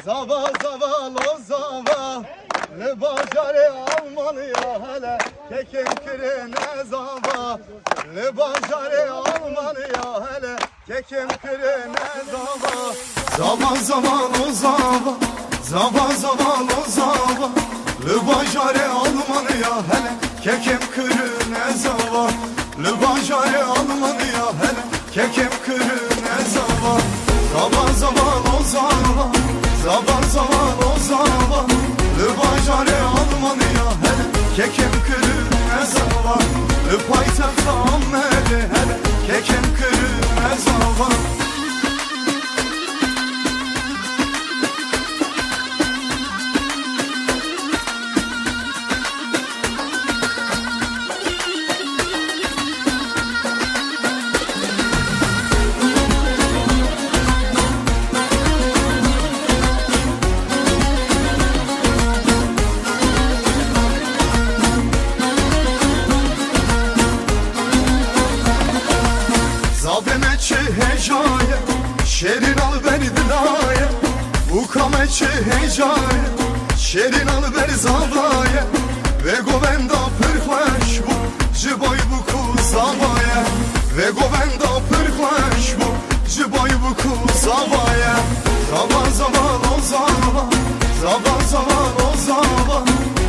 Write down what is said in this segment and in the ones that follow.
Zava zava lo zava ne bacare Almanya hele kekim kirine zava ne bacare Almanya hele kekim kirine zava zava zava lo zava zava zava lo zava ne bacare Almanya hele kekim kirine zava ne bacare Almanya hele kekim kirine zava zava zava lo zava zaman zaman o zaman Lübacare Almanya hele kekim kırık zaman Lüpaytakta Almanya hele kekim kırık zaman Zabemeçi hecaya şerin al beni dilaya Bu kameçi hecaya şerin al beni zavaya Ve govenda pırklaş bu ciboy bu kuzavaya Ve govenda pırklaş bu ciboy bu kuzavaya Zaman zaman o zaman Zaman zaman o zaman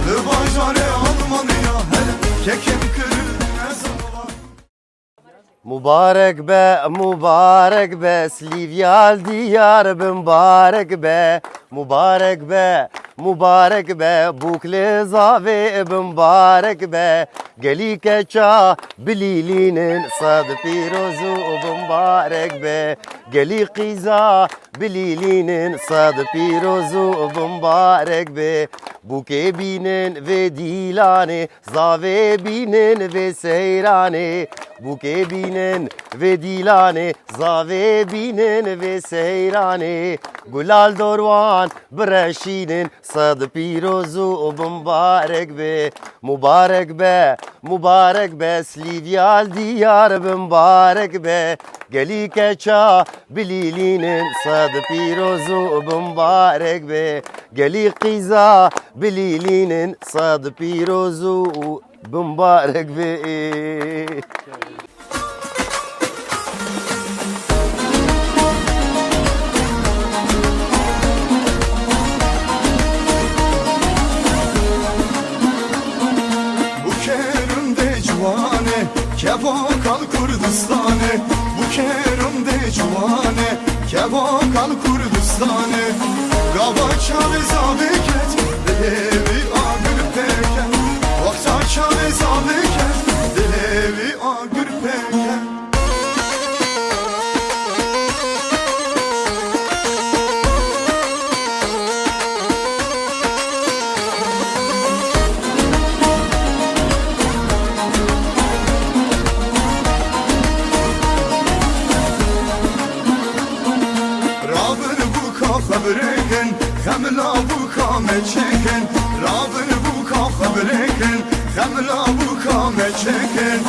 Lübajare Almanya hele kekim kırık مبارك be, mübarek be, Slivyal diyar be, mübarek be, mübarek be, mübarek be, bukle zave be, mübarek be, geli keça bililinin sad pirozu be, mübarek be, geli qiza bililinin sad pirozu be, mübarek be, buke binin ve dilane, zave binin ve seyrane, buke binin ve dilane, zave binin ve seyrane, gulal dorvan breşinin sad pirozu mübarek be, mübarek be, mübarek be, Slivyal diyar be, mübarek be, geli keça bililinin sad pirozu mübarek be, geli qiza bililinin sad pirozu mübarek be. Kebokal Kurdistan'ı Bu kerimde cuvane Kebokal Kurdistan'ı Gavaça ve zabeket Dilevi agır peken Vaktaça ve zabeket Dilevi agır peken Bırakın, hamla bu kame çekin. Rabını bu kafa bırakın, hamla bu kame çekin.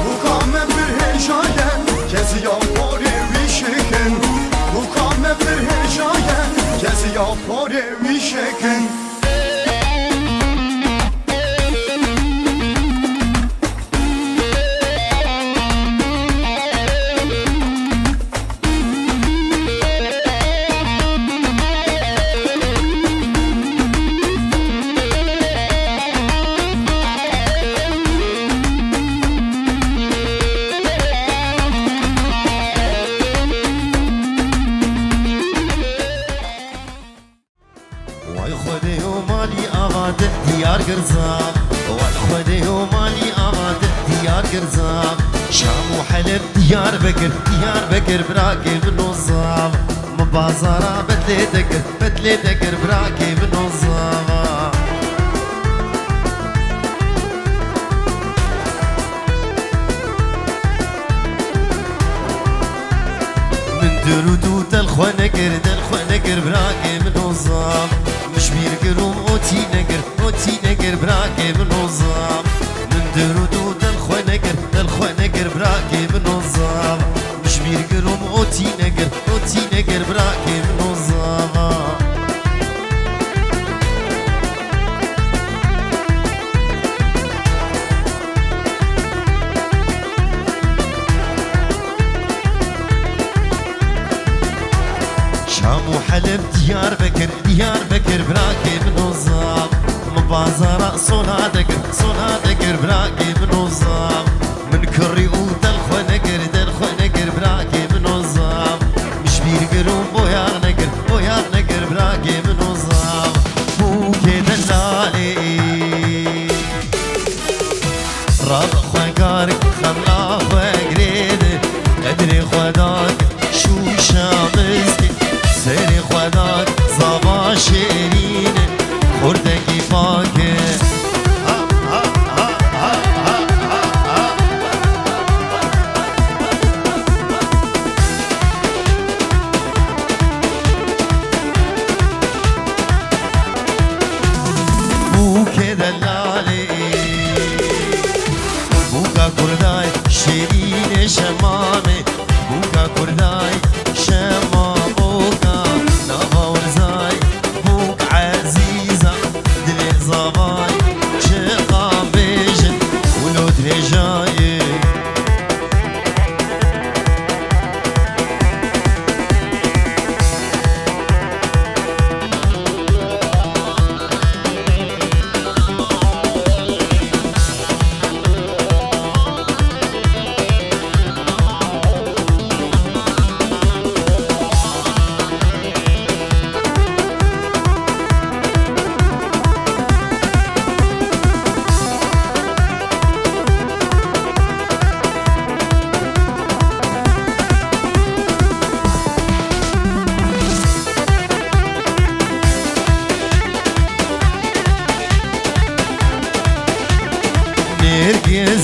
Bu kame bir hecaye, kezi yapar evi şekin. Bu kame bir hecaye, kezi yapar evi şekin. Vay خودی و مالی آواده دیار گرزا خده و مالی آماده دیار گرزام شام و حلب دیار بکر براکی بنوزام مبازارا بدلی دکر براکی بنوزام من درودو دلخوا نگر براکی بنوزام مش بيرقرون اوتي نقر براكي بنوزام من درودو دلخوا نقر براكي بنوزام مش بيرقرون اوتي نقر براكي بنوزام شام وحلب ديار بكر براكي بنوزام مبازرة صونا دقر براكي بنوزام من كري ودلخوا نقر براكي بنوزام مش بيرقرون بويار نقر براكي بنوزام مو كده اللالي راب خوكارك خلا خوكريد ادري خداك شو شامستي سری خودک زبا شیرین خوردگی پاکه بوکه دلالی بوکا کردای شیرین شمامه بوکا کردای شمام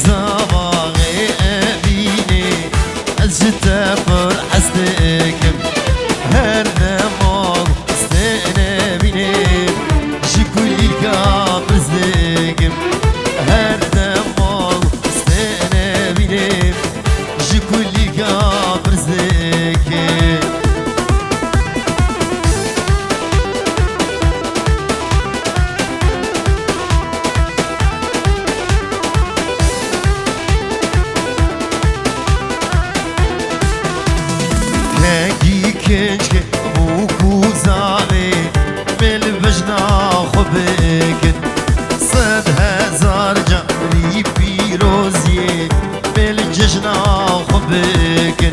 زواغي أبيني أجتفر حسدكم هر دماغ استقنا بيني شكولي كابر زدكم هر دماغ استقنا بيني شكولي كابر زدكم كنجك بوكو زاري بالبجنا خبكن صد هزار جاري بيروزي بالججنا خبكن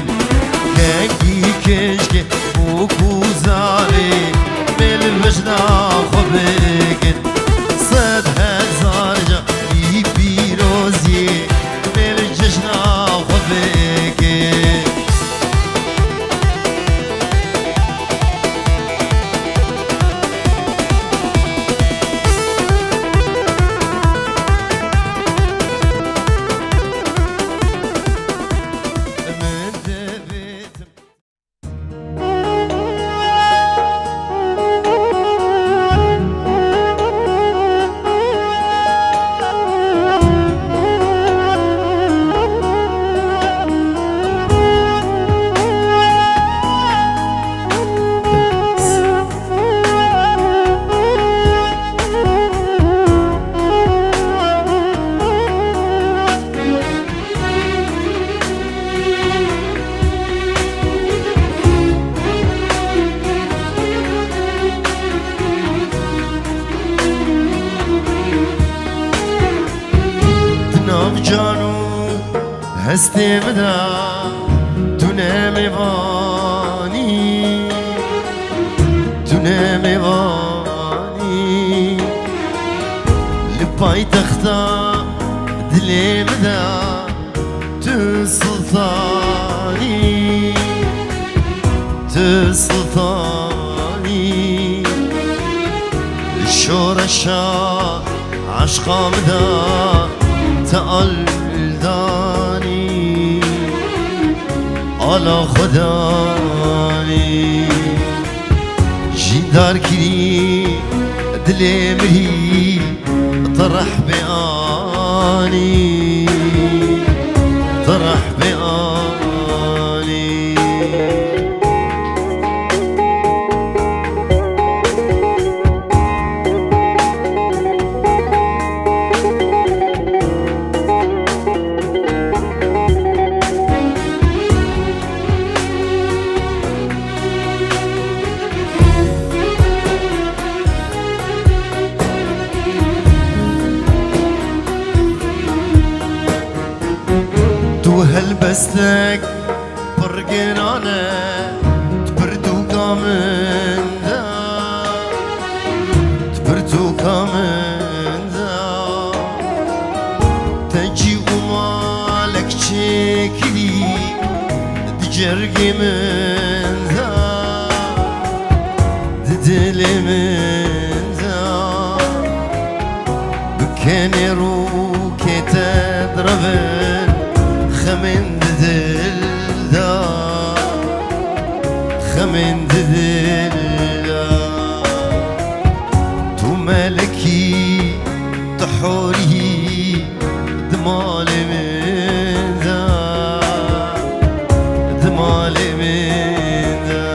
كنجي كنجك بوكو زاري بالبجنا خبكن صد هزار جاري بيروزي بالججنا خبكن هستی بدا تو نمیوانی لپای تختا دليمدا تسلطاني تسلطاني الشورشا عشقا مدا تقلداني على خداني جدار كري دليمري طرح بياني طرح بياني تو هلبستك برقنانه تبردو كامندا تبردو كامندا تجي ومالك شكلي تجرقي من ذا تدلي من ذا بكني روكي تضربن خمن دلدا خمن دلدا تو ملكي تحوري دمالي من ذا دمالي من ذا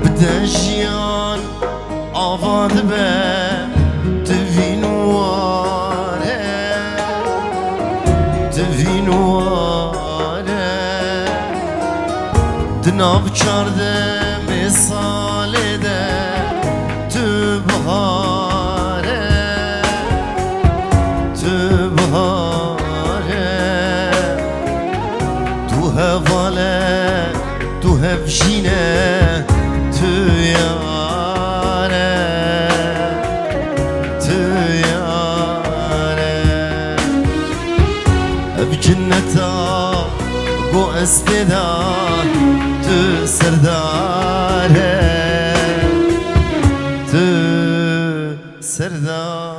بدجيان آواد به تفینواره تفینواره دناب چارده مثاله ده تو بهاره تو بهاره تو هواله تو هفشینه تو یاره تو یاره بجنتا گو استدار تو سرداره تو سرداره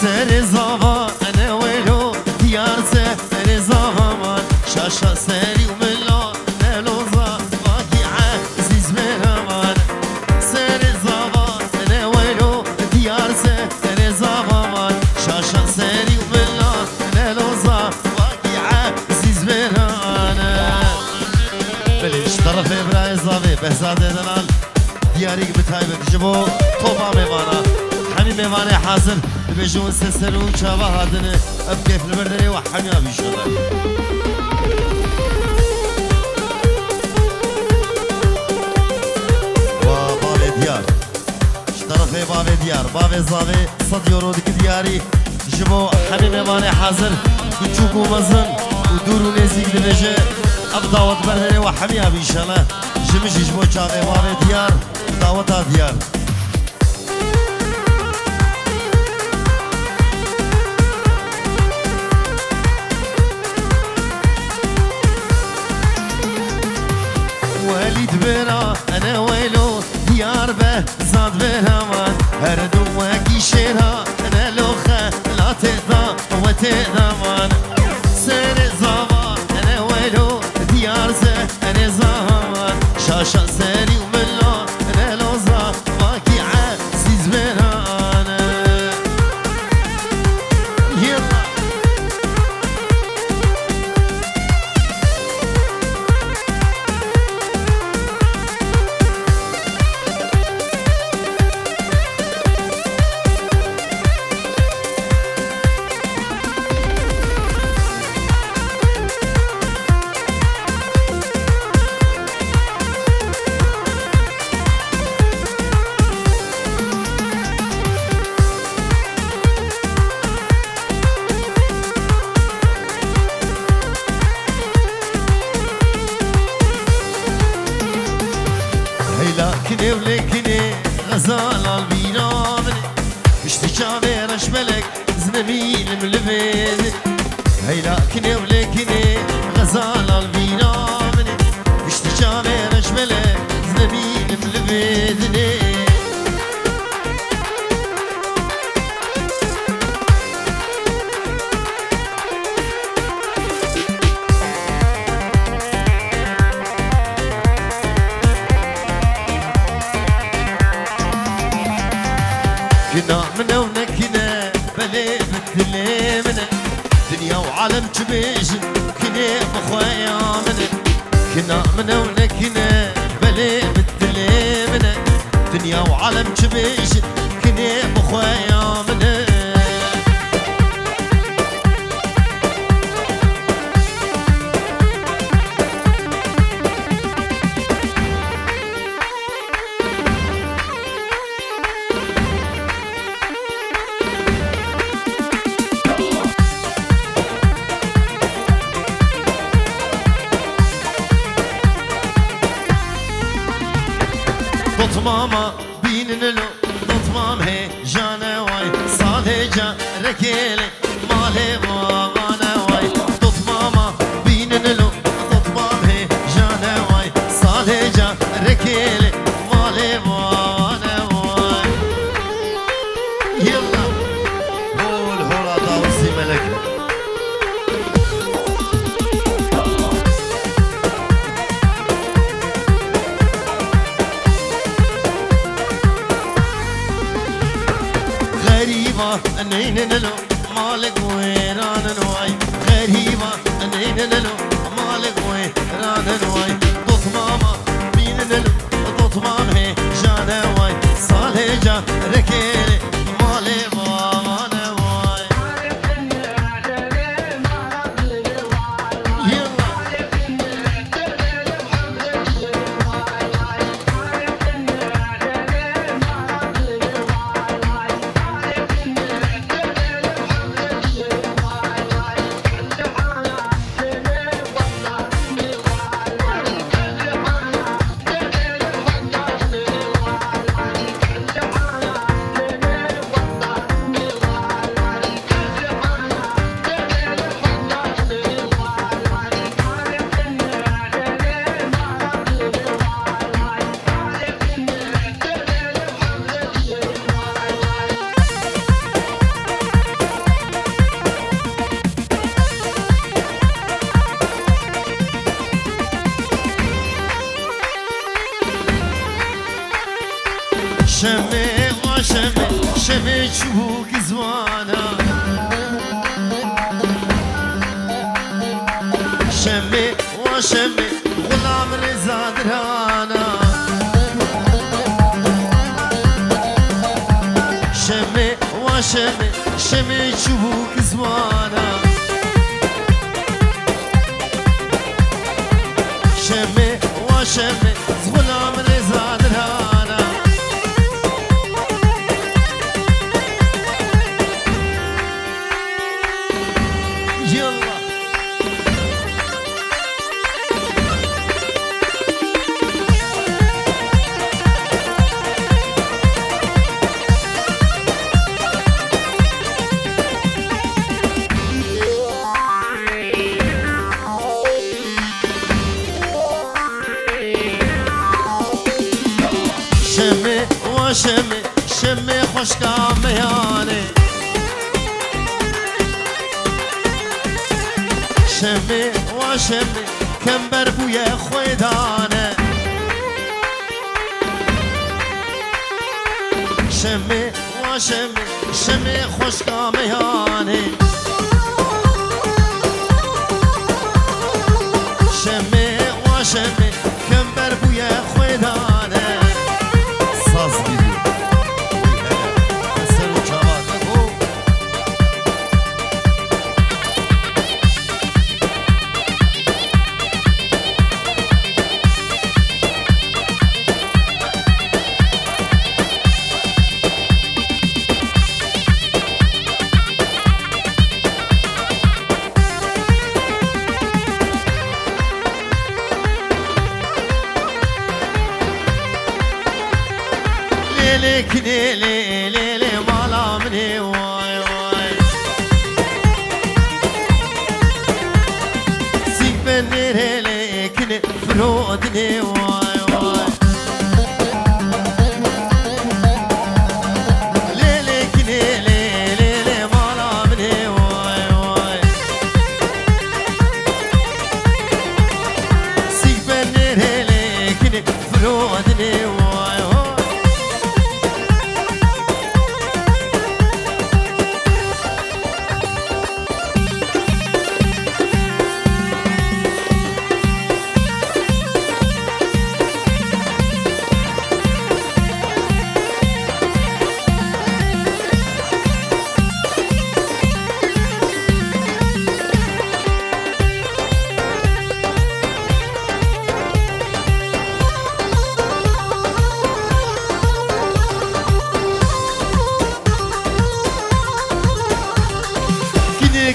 سرزاوا انا ولو ديار سرزاوا من شاشا سري وملا نلوزا واقعة عزيز من امان سرزاوا انا ولو ديار سرزاوا من شاشا سري وملا نلوزا واقعة عزيز من انا بليش طرف ابراهيم زاوي بهزاد دلال دياريك بتايبك جبو طوبا ميوانا همین میوانه حاضر بجون سسرون چاوا هادنه اب کیف لبردنی و حمیا بیشتر و باب دیار طرف باب دیار باب زاوی صد یورو دیگه دیاری جبو همین میوانه حاضر کوچوک و مزن و دور و نزدیک بشه اب دعوت بردنی و حمیا بیشتر جمیش جبو چاوا باب دیار دعوت دیار بنا انا ويلو ديار به زاد بهمان هر دوكي شيرها انا لوخه لا تقدر وتقدمان سر زمان انا ويلو ديار زه انا زمان شاشا ساري وملا نلوزا باكي عزيز منانا يلا لكني ولكني غزال البينا مني كشتي شامي رش ملك زنميل ملبيد هي لكني ولكني غزال البينا مني كشتي شامي رش ملك زنميل ملبيدني كنا منا ونكنا بلي بدلي منا دنيا وعالم تبيج كنا بخويا منا كنا منا ونكنا بلي بدلي منا دنيا وعالم تبيج كنا بخويا منا دوت ماما بين له دوت مام هي جانا واي صالحة ركيل مالي وانا واي دوت ماما بين له دوت مام هي جانا واي صالحة ركيل مالي وانا واي يلا هول هول عطاوسي ملك غريبة أنين نلو مالك ويران نواي غريبة أنين نلو مالك ويران نواي دوت ماما بين نلو دوت مام هي جانا واي صالحة ركيلي مالي وانا واي يلا شمي وشمي شمي شبوك زوانا شمي وشمي غلام رزا درانا شمي وشمي شمي شبوك زوانا شمي وشمي غلام رزا درانا يلا شمي وشمي شمي خشكا مياني شمي وشمي كمبر بويا خويدانه شمي وشمي شمي خوش كامياني شمي وشمي كمبر بويا خويداني ساز بيدي سر وجوات بو ليلك ليلي ليلي مالا مني واي واي سيك بني ليلك فرودني واي واي ليلك ليلي ليلي مالا مني واي واي سيك بني ليلك فرودني واي واي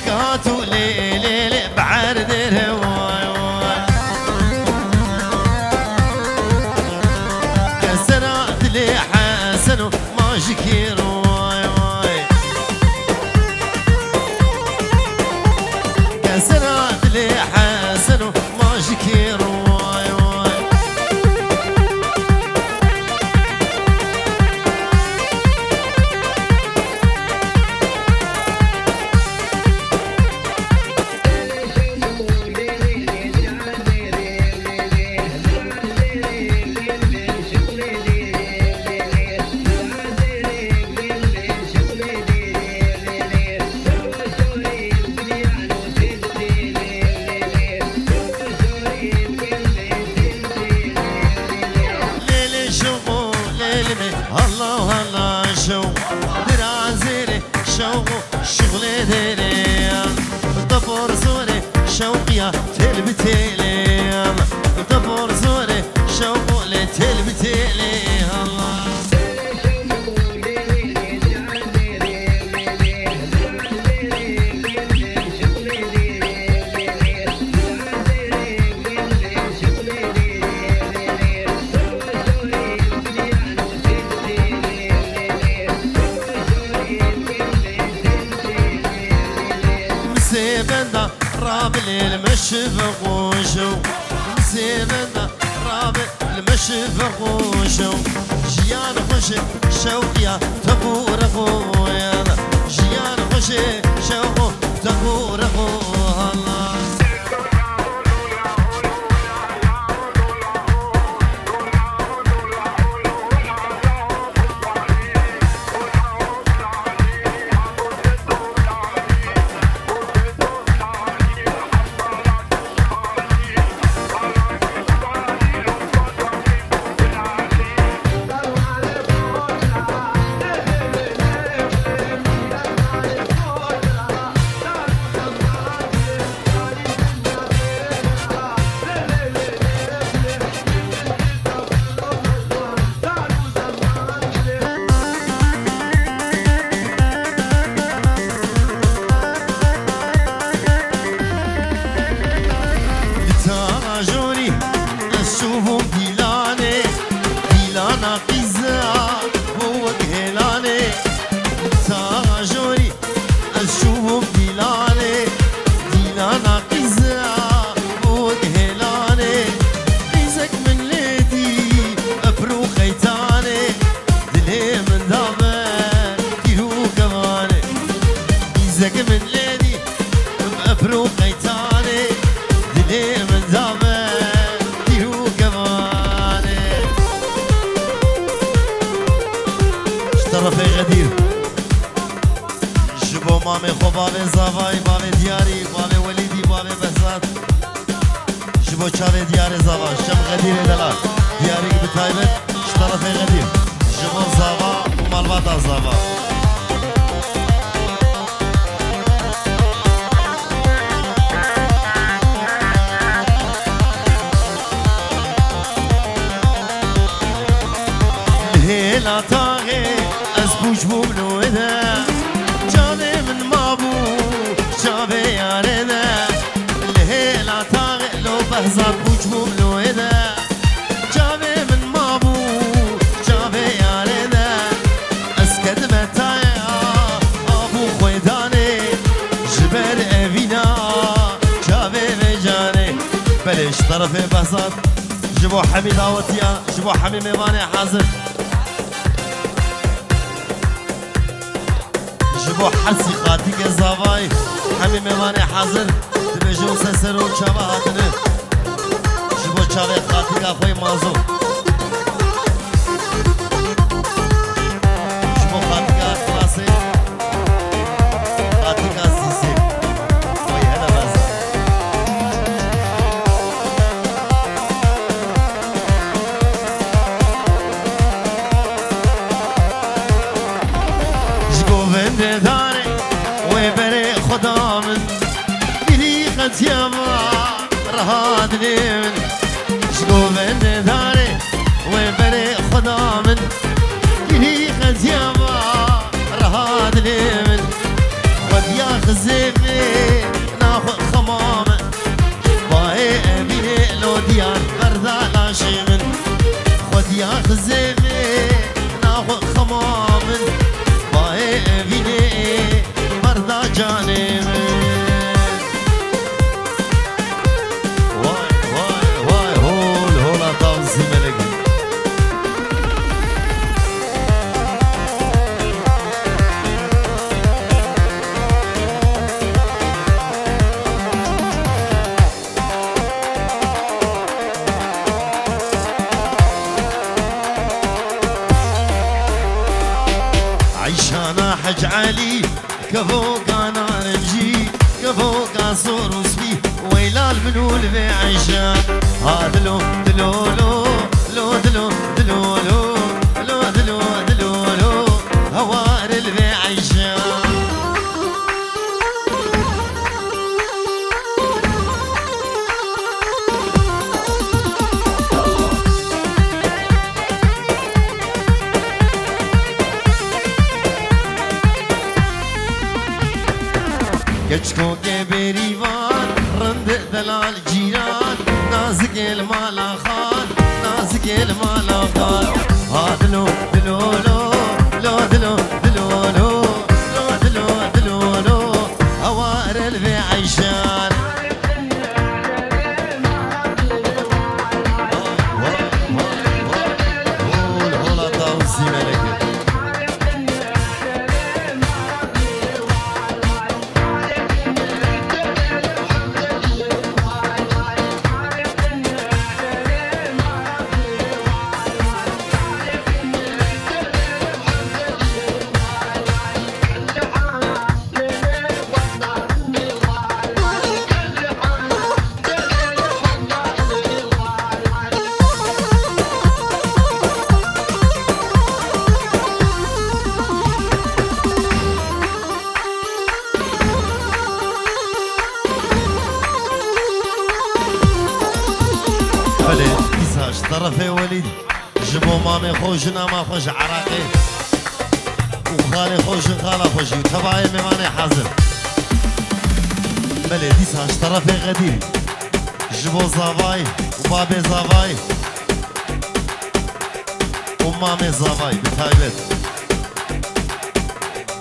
كاتو ليلي بعرض الهواي واي كسرات لي حسن وما شكير واي واي كسرات لي حسن وما شكير واي واي الله الله شو درازيري شوق شغلي ديري دبور زوري شوقيا تلبتيلي دبور زوري شوق لتلبتيلي الله مسيبنا راب المشفق وشو مسيبنا راب المشفق وشو جيان خوش شوقيا تبور خويا جيان خوش شوق تبور الله باب زوای باب دیاری باب ولیدی باب بسات شبو چاوی دیار زوا شم غدیر دلال دیاری که بتایبت شطرف غدیر شبو زوا و مالبات زوا هلا تاغي اسبوش بمنوده جابي من مابو جابي يارده الهلا تاغي لو بهزات بوش بمنوده جابي من مابو جابي يارده اسكد متايا ابو خويداني جبر evina جابي بجاني بلش طرفي بهزات جبو حميد عوتيا جبو حمي ميواني حاضر جبو حسی خاطی که زوای همین میوانه حاضر دبیجون سسر و چاوه هاتنه جبو چاوه خاطی که خوی مازو جبو خاطی که خلاصه خاطی که سیسی خوی هنه بازا جگو ونده داره و بره خدا من بریقت یما رهاد من جگو ونده داره و بره خدا من بریقت یما رهاد من خود یا خزیفه ناخو خمامه باهی بینه لو دیار بردالاشی من خود یا خزیفه ناخو خمامه باهی بینه بردا جانم وای وای وای هول هولا تاوزی ملگی عيشانا حج علي كفوقانا نمجي كفوقا صور وسبي ويلال منول في عيشان هذا لو دلو لو لو دلو دلو لو لو دلو دلو لو هوار الفي عيشان كشكو كبريوان رند دلال جيران نازك المالا خان نازك المالا خان هادلو دلو لو لو دلو دلو لو لو دلو دلو لو هوار الفي عيشان هول هولا طاوزي ملكي بله ایساش طرف ولید جبو مامي خوش نما خوش عراقي وخالي خوش خاله خوش وتبعي ميماني حاضر بله ديساش طرف غدير جبو زافاي وبابي زافاي ومامي زافاي بتايبت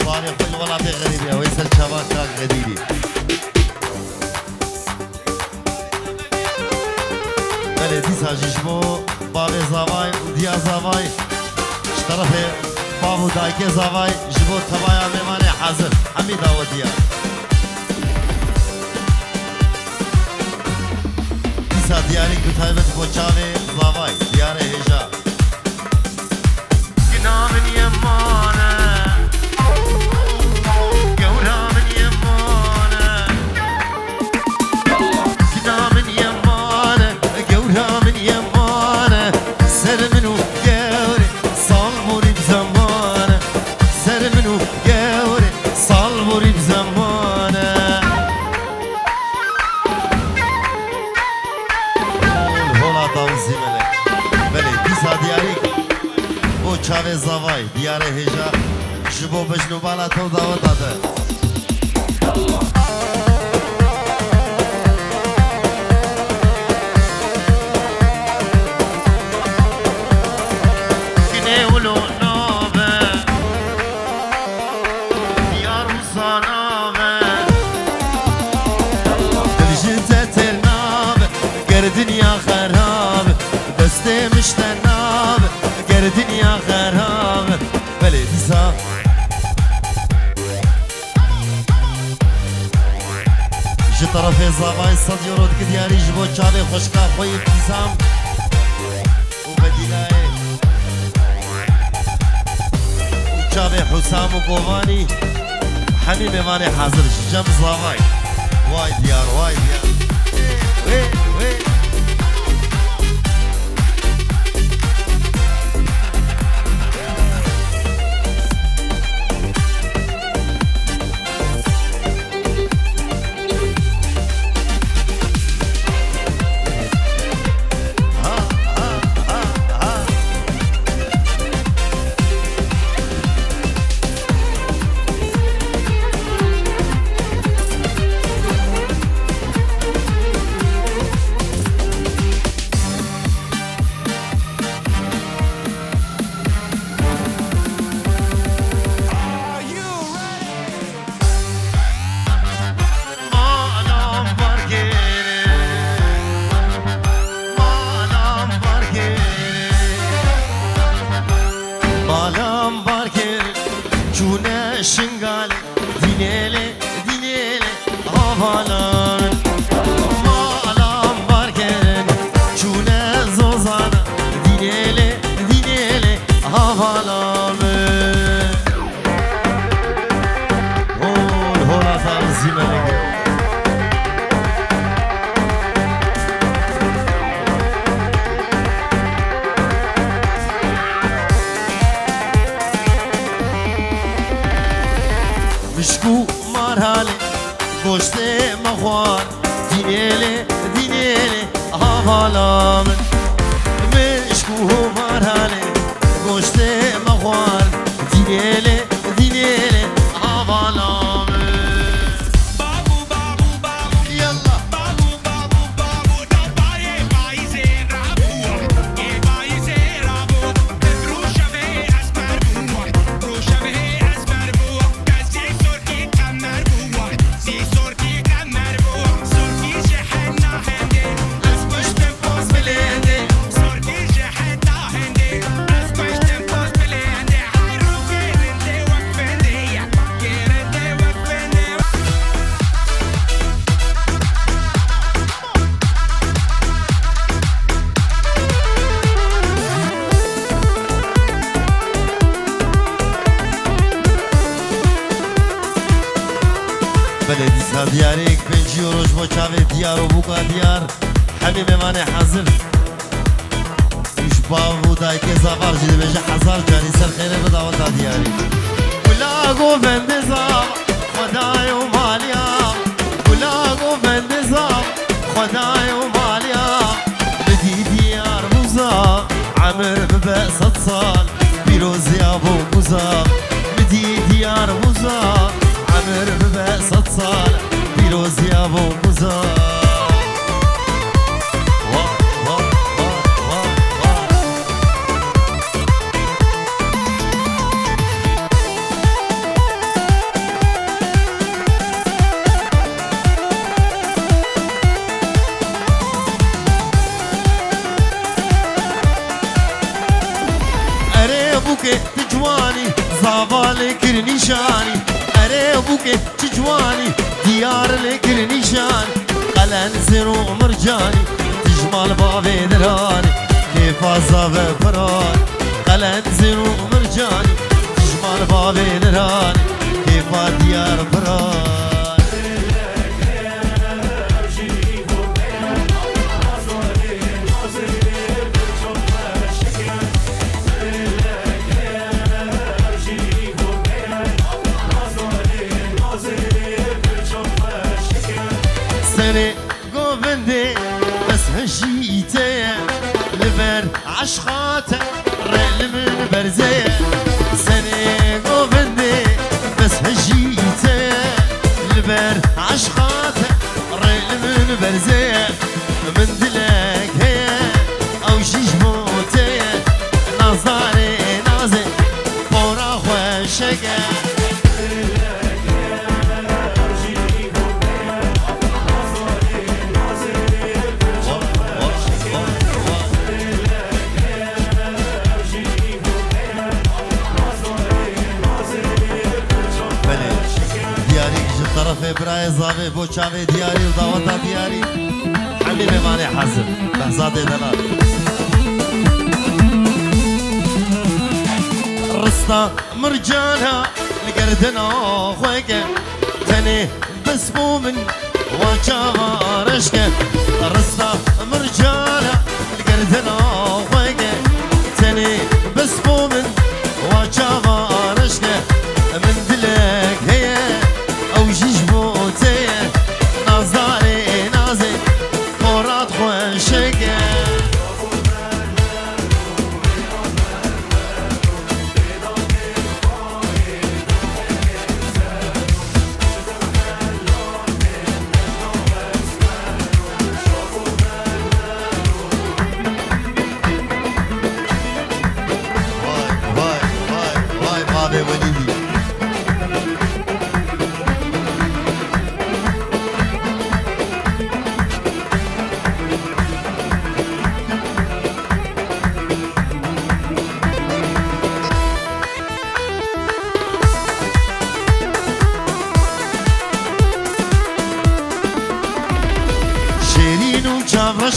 باري خوي ولادي غديري ويسل شباب كاك غديري بله دیسا جشبو باب زوای و دیا زوای طرف باب و دایک زوای جبو تبایا میمانه حاضر همی داودیا دیسا دیاری کتایبت بو چاوه زوای دیار هجا گنا من یمانه گورا من یمانه چاوی زاوای دیار هجا جبو بجنو بالا تو داوت داده کنه ولو نابه دیار وصانابه دلجته تلنابه گر دنیا خرابه دسته مشتنابه گر دنیا خرابه بله دیسا جي طرفي زاوای صد يورو دياري جبو چاوي خوشكا خوي ابتسام وبديلاي وچاوي حسام وقواني حمي ميواني حاضر جم زاوای واي ديار واي ديار وي وي شنگال دینله دینله هوالان مالام بارکن چونه زوزان دینله دینله هوالان هول هولا تنظیمه مشکو مرحله گوشت مخوار دینله دینله هوالام مشکو مرحله گوشت مخوار دینله دینله هوالام بابو بابو بابو یلا بابو بابو بابو دبای بایزه رابو بایزه رابو روشوه از بربو روشوه از بربو بلدی سا دیارێک 5 یۆرۆژ بۆ چاوێ دیار و بووکە دیار هەمی مێوانێ حەزر توش باو و دایکێ زاڤارجی دەبێژە 1000 جاری سەر خێرێ بداوە تا دیاری گولاگۆ بەندێ زاڤ خۆدای و مالیا گولاگۆ بەندێ زاڤ خۆدای و مالیا بدی دیار موزا عەمر ببە 100 ساڵ پیرۆزیا بۆ موزا بدی دیار موزا عمر ببە 100 ساڵ پیرۆزیا بۆ موزا ئەرێ بووکێ جوانی زاڤالێ کرد نیشانی ئەرێ بووکێ جوانی دیار لێ کرد نیشان قەلەن زێر و مرجانی تژمال باوێ دەرانی کێفا زاڤە پەران قەلەن زێر و مرجانی تژمال باوێ دەرانی کێفا دیار پەران سري قوبندي بس هشيته لبر عشقاته ريل من برزية سنة قوفندي بس هجيته البر عشقاته ريل من برزية من دلك هي او شيش موتي نظاري نازي فورا خوشكه طرف برای زاوی بو چاوی دیاری و دعوتا دیاری حبیب مانی حسن بهزاد دلال رستا مرجانها لقردنا خويك تاني بسمو من وجاها رشكة رستا مرجانها لقردنا خويك تاني بسمو من وجاها رشكة من دلك هي او جيجبوتي نظاري نازي مراد خوشكه واي بابي وليدي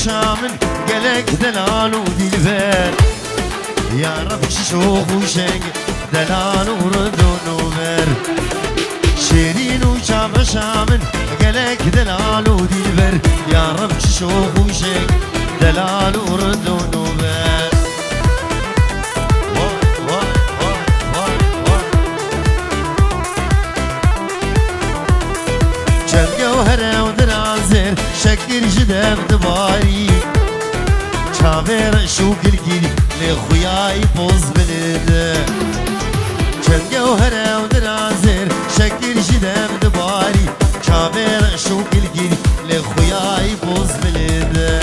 شامن قلق دلال ودلبر يا رب شوخ وشنق دلال وردون وبر شيرين وشام شامن قلق دلال ودلبر يا رب شوخ وشنق دلال وردون وبر جوهره ودرازر شكل جدم دباري شابر شو قلقيلي لخوياي بوز بلده كان جوهره ودرازر شكل جدم دباري شابر شو قلقيلي لخوياي بوز بلده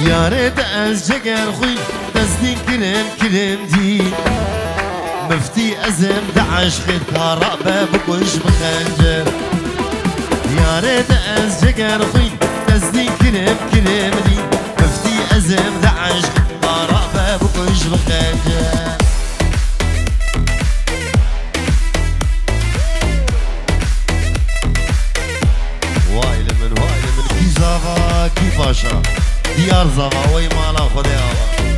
يا ريت أزجر خوي تصديق كلم دي مفتي أزم دعش خد كهرباء بكوش بخنجر يا ريت أزجر خوي تصديق كلم دي مفتي أزم دعش خد كهرباء بكوش بخنجر واي لمن كي زافا كي باشا ديار زوا وي مالا خدي آوا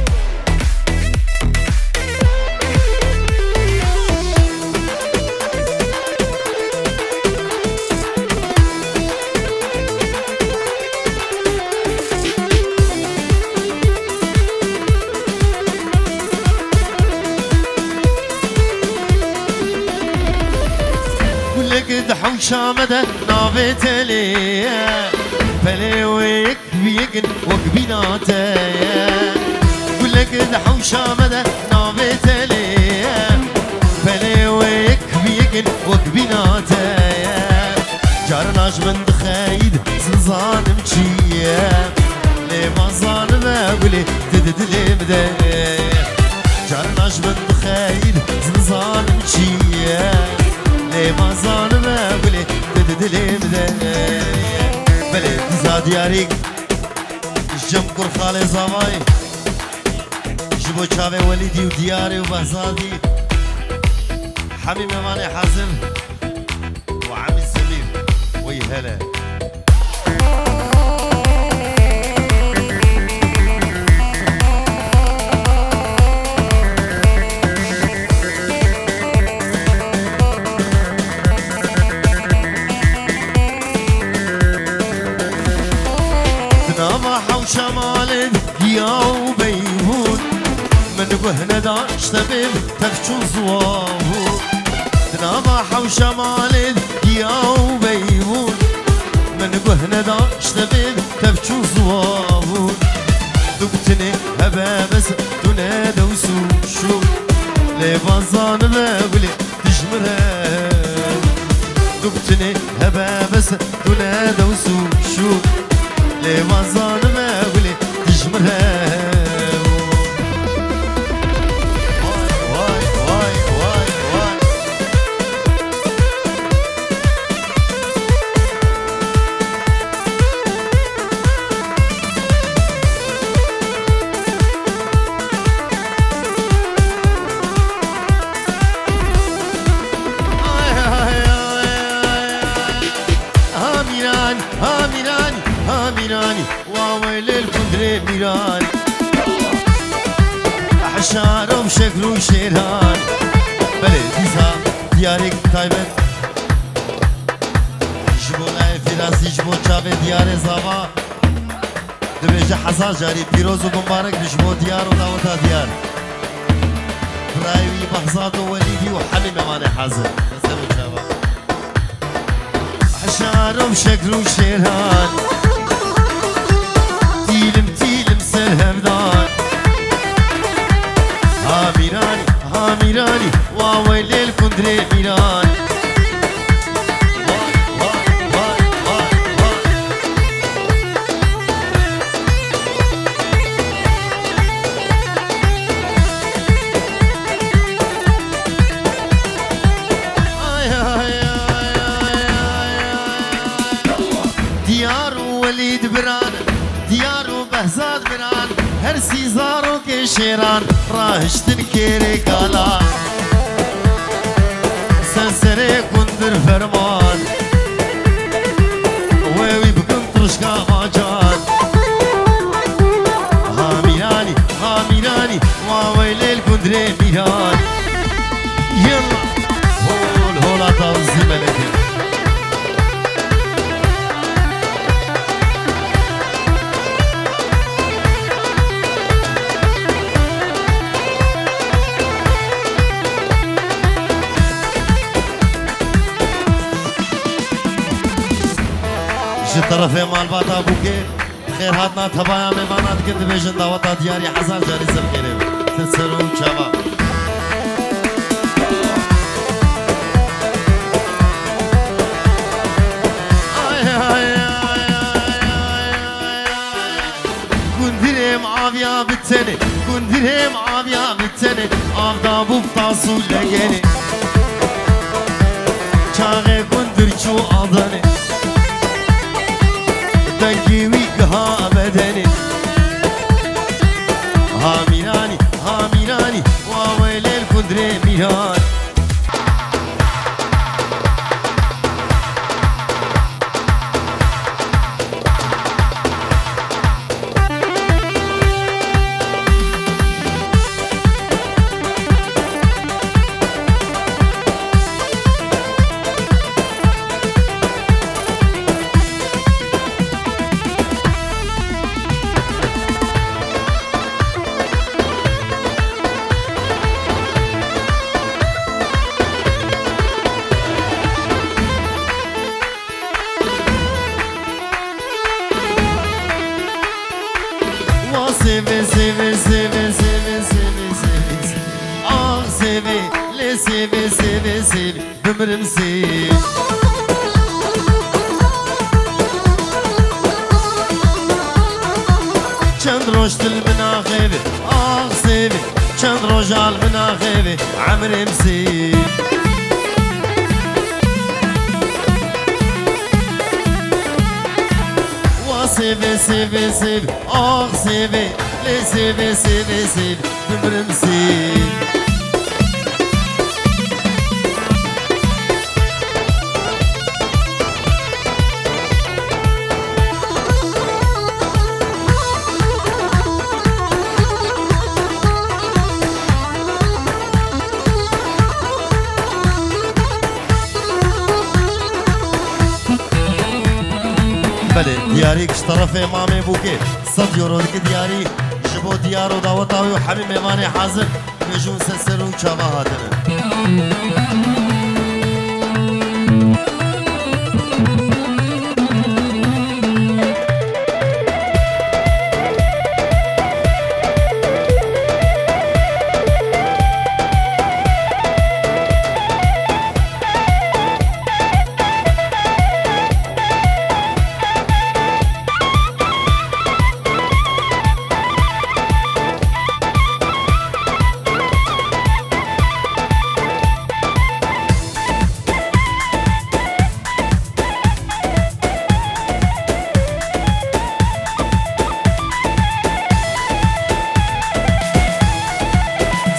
كلك دحوشة مدى نافت ليه فلي ويك بيقن وقبيناتي كلك دحوشة مدى نافت ليه فلي ويك بيقن وقبيناتي جارناش من دخايد زنزان مشيه لي مازان ما قولي تددلي بدايه جارناش من دخايد زنزان مشيه لي مازان ما قولي تددلي بدايه بلد زاد ياريك جم كرخالي زواي جبو چاوي وليدي ودياري وبهزادي حبيبي ماني حازم وعمي سمير ويهلا شمال يا وبيهون من قهنا داش تبيب تفشو زوابو دنابا حوشة مالد ياو بيبون من قهنا داش تبيب تفشو زوابو دكتني هبا بس تنادى وسوشو لي بازان بقولي تجمرها دكتني هبا بس تنادى وسوشو لي بازان بقولي تجمرها واي واي واي واي هاميراني واويل الكندري ميراني حشارم شكل وشيران بلد ديزا ديارك تايبت جبو لاي فراسي جبو چاوه ديار زاوا دبيجه حزار جاري پیروز و مبارك جبو ديار و داوتا ديار برايوي بغزاد و وليدي و حميم ماني حاضر نسلو چاوا حشارم شكل وشيران تیلم سر هفدان هامیرانی واوی لیل کندره میران دیار ولید بران دیار و بهزاد بران هر سیزارو که شیران راهشتن کری کالا سنسره کندر فرمان ویوی بکن ترشکا آجان هامیرانی واوی لیل کندره میران یلا هولا تاوزی ملکه طرف مال باتا بوكي خير هاتنا تبايا ميمانات كنت بيجن دعوتا دياري حزار جاري سب كريم تسرو شباب كندريم عافيا بالتني كندريم عافيا بالتني عافدا بوبتاسو لگني چاغي كندر چو آدني دنگیوی ها بدنی هامیرانی واویل الکندره میران Seve, seve, seve, seve, seve, seve Ah seve, le seve, seve, seve Ömrüm sev Çend roş dil bina xevi Ah sevi Çend rojal bina xevi Amrım sev Seve, seve, seve, ah seve, le seve, seve, seve, ömrüm sev. بله دیاری کش طرف امام بوکه 100 یورو دیگه دیاری جبو ديار وداوطاوي وحبيب ميماني حاضر بيجون سلسل وشابه هاتنا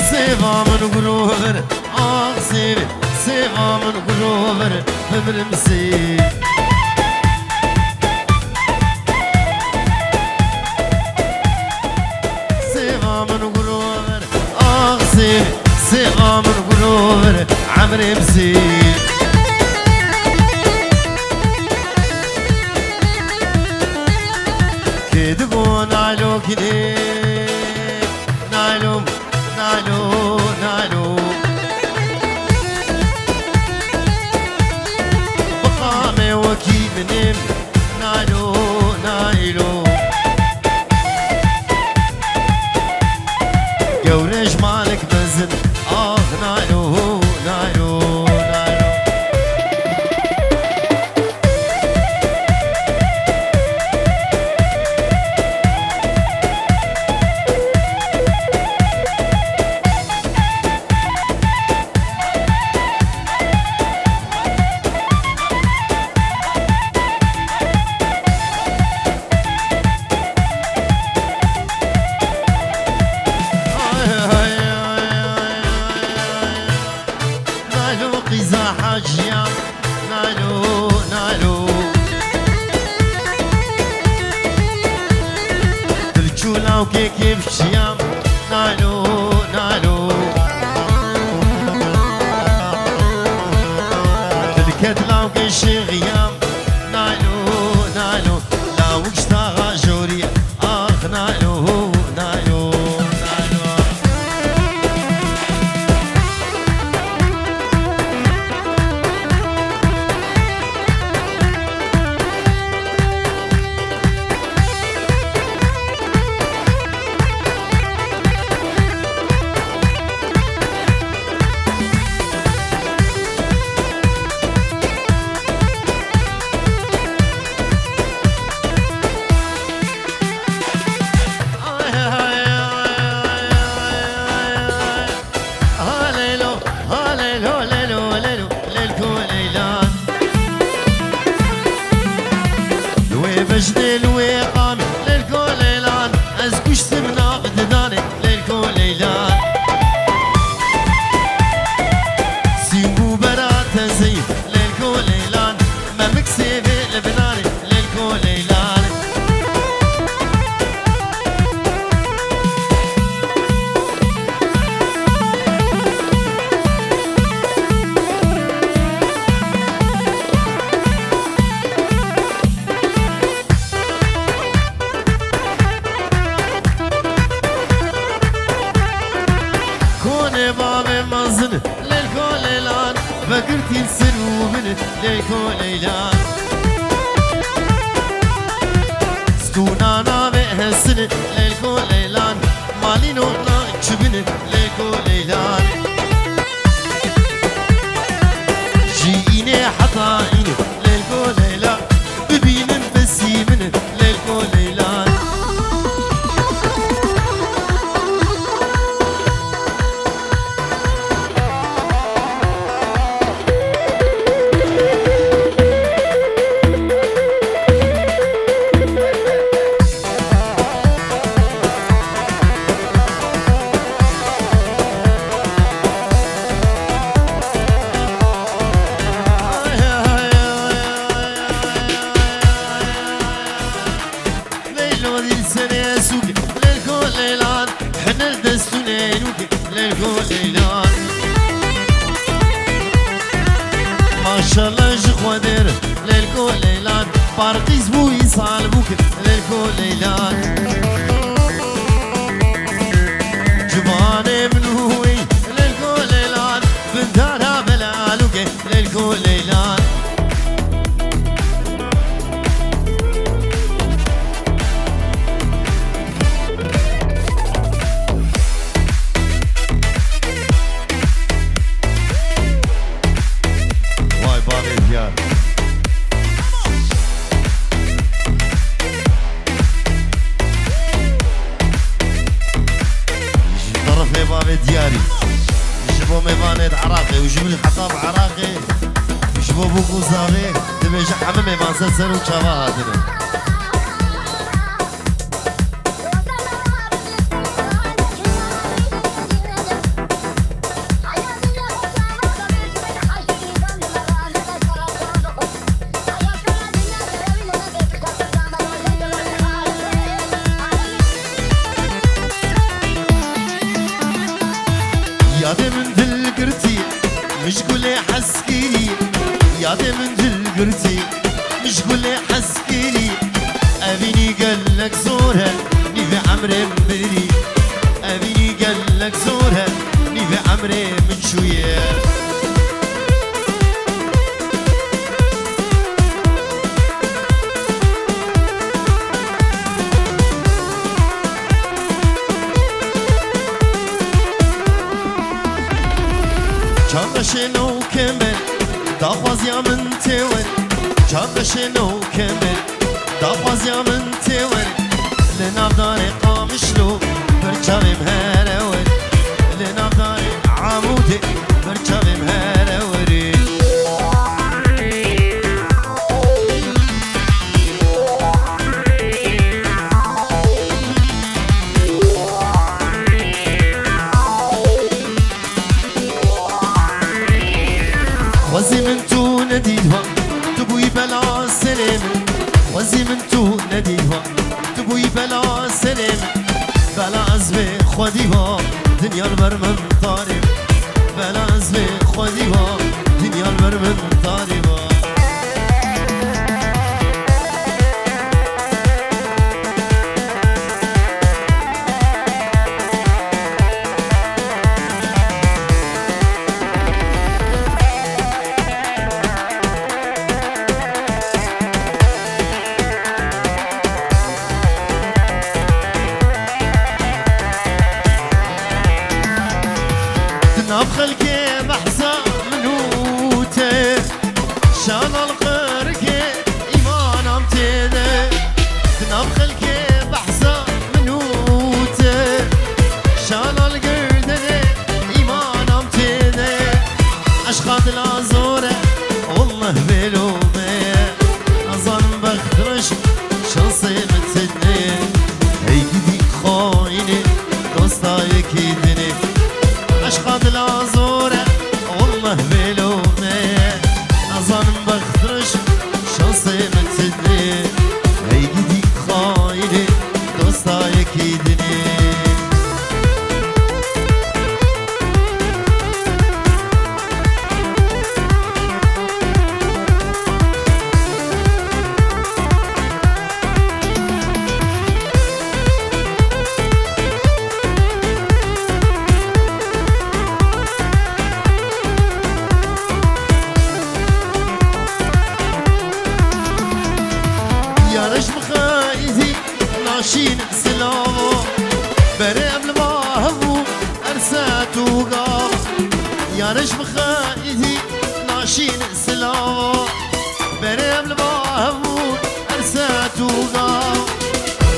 Sevamın guruver, ah sevi Sevamın guruver, ömrüm sev Sevamın guruver, ah sevi Sevamın guruver, ömrüm sev Kedibu nalo kidi Nalum Nalo, nalo Bakame wakibnim Nalo, nalo Gevreş malik bezin Ah, nalo, nalo, nalo قزا حاجيا نالو نالو بالجولا وكيكي بشيام نالو نالو بالكتلا وكيشي غيام نالو نالو لا وكشتا جوري اخ نالو نالو بجدل وقام للكوليلان ازكوش سمنا بدداني للكوليلان سيبو برات زي للكوليلان ما مكسيبي لبناني للكوليلان باب منزل للكوليلان فقرتي السنو من للكوليلان ستونانا بهالسنة للكوليلان مالي نونا تشبن للكوليلان جيني حطايني للكوليلان ببين بسي من للكوليلان للكوليلان حنا الدستونين للكوليلان ما شاء الله جخوادر للكوليلان بارقيز بو يصال بوك للكوليلان الحطاب عراقي مش بابوك وزاغي دبيش حمامي ما سلسل وشواهدنا يادي من دل قرتي مش قولي حسكيلي يادي من دل قرتي مش قولي حسكيلي أبيني قالك زورها نبي عمري مبري أبيني قالك زورها نبي عمري من شوية شنو كمل دافاز يا من تور شنو كمل دافاز يا من تور لناف داري قامشلو برشاوي مهرور لناف داري عمودي برشاوي مهروري وزي من تو نديدها تبوي بلا سلام وزي من تو نديدها تبوي بلا سلام بلا عزبي خوديها دنيا المرمم طارب بلا عزبي خوديها دنيا المرمم طاربة ناب خلقي بحزة منوته شان القرقي إيمان أمتده ناب خلقي بحزة منوته شان القردني إيمان أمتده أشخاط العزورة والله بلومي أظن بخدرش شنصي متدني هيدي خايني دوستاي كيدني أشخاط العزورة والله بلومي أظن بخدرش شنصي من تدني هيدي خايني دوستاي كيدني يارش مخايزي ناشين سلامو بريم الماهبو أرسات وقام يارش مخايزي ناشين سلامو بريم الماهبو أرسات وقام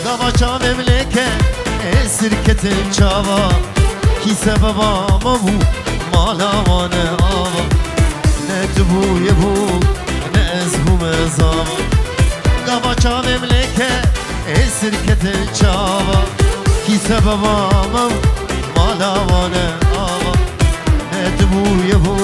قابا شام ملكة سركة الشابا كي سببا مبو مالا وانا آبا نتبو يبو نأزبو مزاما قابا چاو مملکه سرکت چاوا کی سببا مالا وانه آوا ندبو یهو